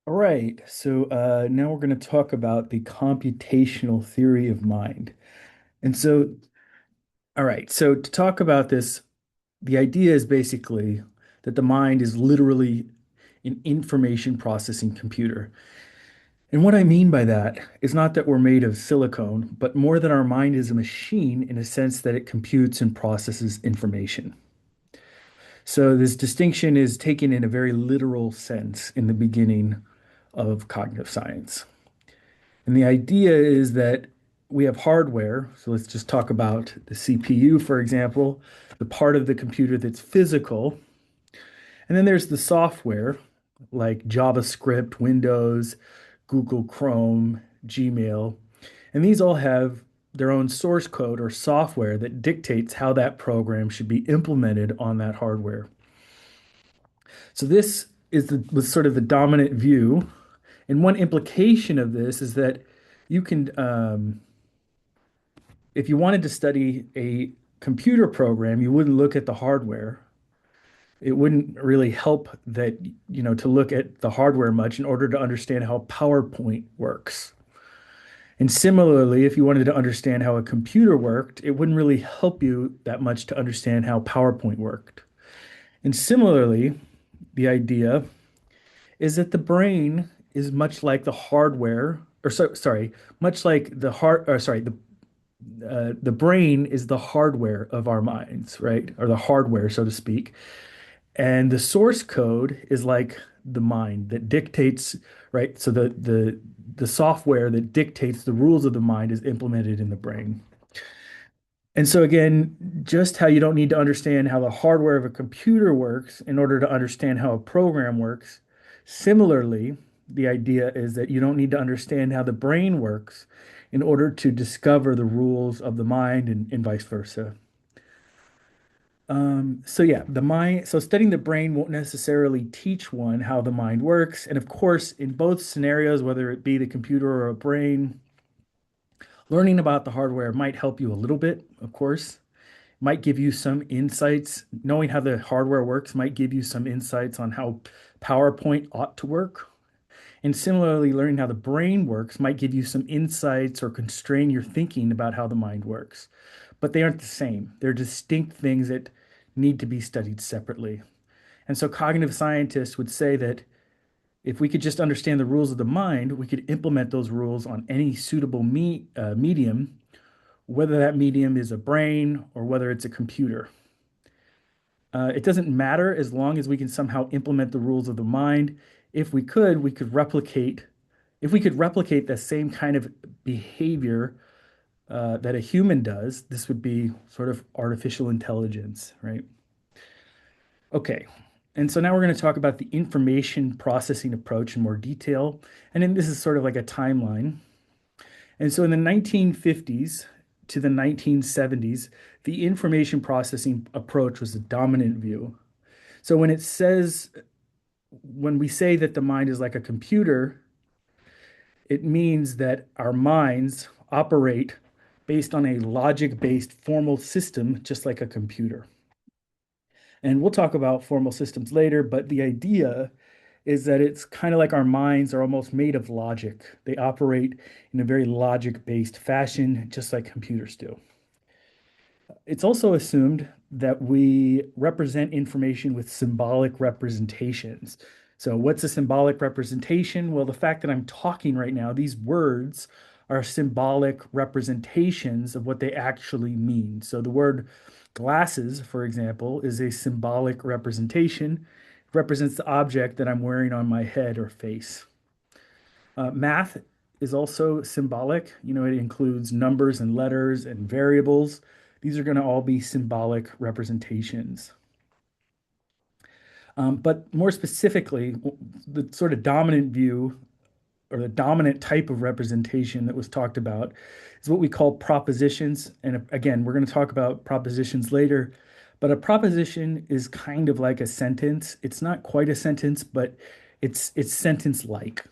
All right, so now we're going to talk about the computational theory of mind. And so, all right, so to talk about this, the idea is basically that the mind is literally an information processing computer. And what I mean by that is not that we're made of silicone, but more that our mind is a machine in a sense that it computes and processes information. So this distinction is taken in a very literal sense in the beginning of cognitive science. And the idea is that we have hardware. So let's just talk about the CPU, for example, the part of the computer that's physical. And then there's the software like JavaScript, Windows, Google Chrome, Gmail. And these all have their own source code or software that dictates how that program should be implemented on that hardware. So this was sort of the dominant view. And one implication of this is that you can if you wanted to study a computer program, you wouldn't look at the hardware. It wouldn't really help that, to look at the hardware much in order to understand how PowerPoint works. And similarly, if you wanted to understand how a computer worked, it wouldn't really help you that much to understand how PowerPoint worked. And similarly, the idea is that the brain is much like the hardware, much like the brain is the hardware of our minds, right? Or the hardware, so to speak. And the source code is like the mind that dictates, right? So the software that dictates the rules of the mind is implemented in the brain. And so again, just how you don't need to understand how the hardware of a computer works in order to understand how a program works. Similarly, the idea is that you don't need to understand how the brain works in order to discover the rules of the mind and vice versa. So yeah, so studying the brain won't necessarily teach one how the mind works. And of course, in both scenarios, whether it be the computer or a brain, learning about the hardware might help you a little bit, of course. Might give you some insights. Knowing how the hardware works might give you some insights on how PowerPoint ought to work. And similarly, learning how the brain works might give you some insights or constrain your thinking about how the mind works. But they aren't the same. They're distinct things that need to be studied separately. And so cognitive scientists would say that if we could just understand the rules of the mind, we could implement those rules on any suitable medium, whether that medium is a brain or whether it's a computer. It doesn't matter as long as we can somehow implement the rules of the mind. If we could replicate the same kind of behavior that a human does, this would be sort of artificial intelligence, right? Okay. And so now we're going to talk about the information processing approach in more detail. And then this is sort of like a timeline. And so in the 1950s to the 1970s, the information processing approach was the dominant view. So when we say that the mind is like a computer, it means that our minds operate based on a logic-based formal system, just like a computer. And we'll talk about formal systems later, but the idea is that it's kind of like our minds are almost made of logic. They operate in a very logic-based fashion, just like computers do. It's also assumed that we represent information with symbolic representations. So, what's a symbolic representation? Well, the fact that I'm talking right now, these words are symbolic representations of what they actually mean. So, the word glasses, for example, is a symbolic representation. It represents the object that I'm wearing on my head or face. Math is also symbolic. It includes numbers and letters and variables. These are going to all be symbolic representations. But more specifically, the sort of dominant view or the dominant type of representation that was talked about is what we call propositions. And again, we're going to talk about propositions later, but a proposition is kind of like a sentence. It's not quite a sentence, but it's sentence-like,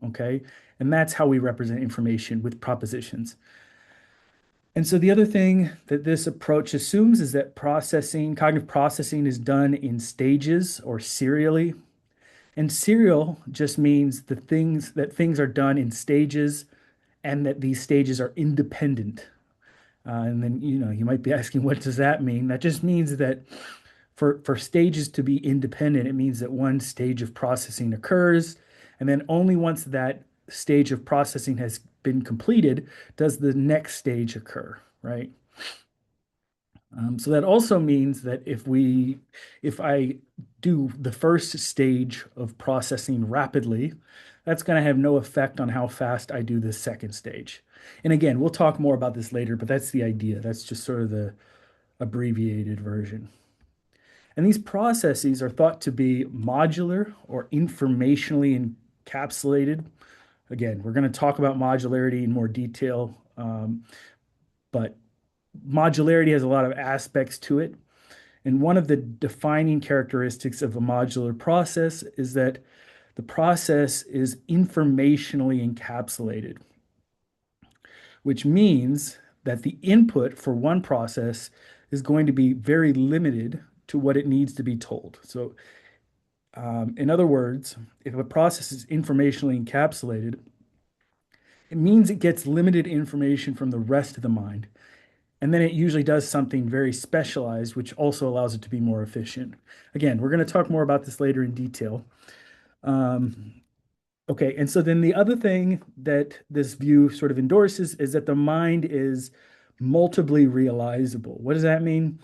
okay? And that's how we represent information with propositions. And so the other thing that this approach assumes is that cognitive processing is done in stages or serially. And serial just means things are done in stages and that these stages are independent. And then, you might be asking, what does that mean? That just means that for stages to be independent, it means that one stage of processing occurs, and then only once that stage of processing has been completed does the next stage occur, right? So that also means that if I do the first stage of processing rapidly, that's going to have no effect on how fast I do the second stage. And again, we'll talk more about this later, but that's the idea. That's just sort of the abbreviated version. And these processes are thought to be modular or informationally encapsulated. Again, we're going to talk about modularity in more detail, but modularity has a lot of aspects to it. And one of the defining characteristics of a modular process is that the process is informationally encapsulated, which means that the input for one process is going to be very limited to what it needs to be told. So, in other words, if a process is informationally encapsulated, it means it gets limited information from the rest of the mind. And then it usually does something very specialized, which also allows it to be more efficient. Again, we're going to talk more about this later in detail. Um, okay, and so then the other thing that this view sort of endorses is that the mind is multiply realizable. What does that mean?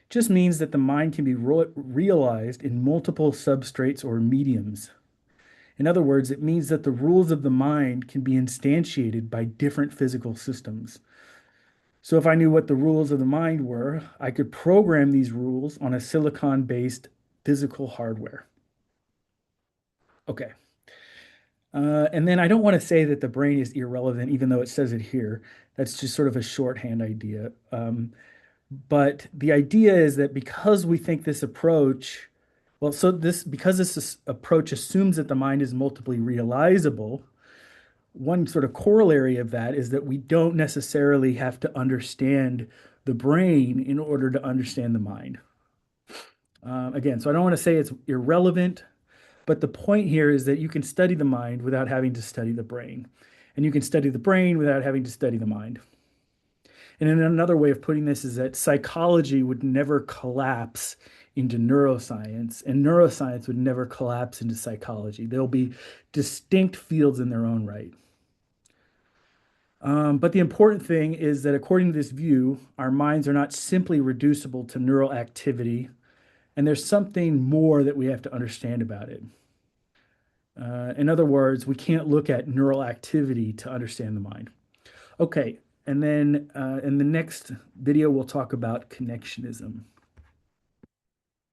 It just means that the mind can be realized in multiple substrates or mediums. In other words, it means that the rules of the mind can be instantiated by different physical systems. So if I knew what the rules of the mind were, I could program these rules on a silicon-based physical hardware. Okay. And then I don't want to say that the brain is irrelevant, even though it says it here. That's just sort of a shorthand idea. But the idea is that because we think this approach, well, so this because this approach assumes that the mind is multiply realizable, one sort of corollary of that is that we don't necessarily have to understand the brain in order to understand the mind. Again, so I don't want to say it's irrelevant, but the point here is that you can study the mind without having to study the brain, and you can study the brain without having to study the mind. And then another way of putting this is that psychology would never collapse into neuroscience, and neuroscience would never collapse into psychology. They'll be distinct fields in their own right. But the important thing is that according to this view, our minds are not simply reducible to neural activity, and there's something more that we have to understand about it. In other words, we can't look at neural activity to understand the mind. Okay, and then in the next video, we'll talk about connectionism.